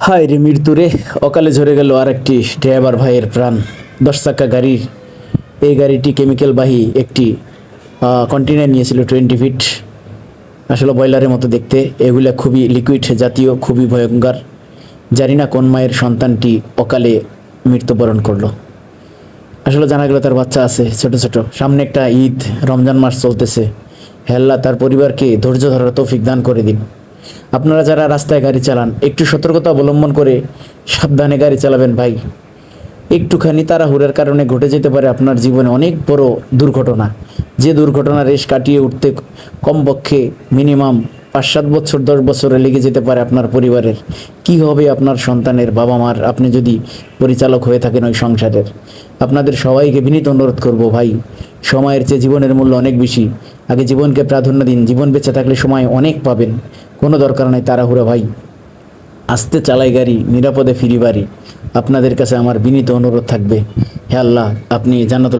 হায় রে মৃত্যু রে, অকালে ঝরে গেল আর একটি ড্রাইভার ভাইয়ের প্রাণ। 10 চাকা গাড়ির এই গাড়িটি কেমিক্যালবাহী একটি কন্টেনার নিয়েছিল 20 ফিট। আসলে বয়লারের মতো দেখতে, এগুলা খুবই লিকুইড জাতীয়, খুবই ভয়ঙ্কর। জানি না কোন মায়ের সন্তানটি অকালে মৃত্যুবরণ করলো। আসলে জানা গেল তার বাচ্চা আছে ছোট ছোট, সামনে একটা ঈদ, রমজান মাস চলতেছে। হে আল্লাহ, তার পরিবারকে ধৈর্য ধরার তৌফিক দান করে দিন। আপনারা যারা রাস্তায় গাড়ি চালান, একটু সতর্কতা অবলম্বন করে সাবধানে গাড়ি চালাবেন ভাই। একটুখানি তাড়াহুড়োর কারণে ঘটে যেতে পারে আপনার জীবনে অনেক বড় দুর্ঘটনা। যে দুর্ঘটনা রেশ কাটিয়ে উঠতে কমপক্ষে মিনিমাম 5-7 বছর 10 বছরে লেগে যেতে পারে আপনার পরিবারের। কি হবে আপনার সন্তানের, বাবা মার, আপনি যদি পরিচালক হয়ে থাকেন ওই সংসারের। আপনাদের সবাইকে বিনীত অনুরোধ করব ভাই, সময়ের চেয়ে জীবনের মূল্য অনেক বেশি। আগে জীবনকে প্রাধান্য দিন। জীবন বেঁচে থাকলে সময় অনেক পাবেন, কোনো দরকার নাই তাড়াহুড়া ভাই। আস্তে চালাই গাড়ি, নিরাপদে ফিরি বাড়ি। আপনাদের কাছে আমার বিনীত অনুরোধ থাকবে, হে আল্লাহ আপনি জান্নাতুল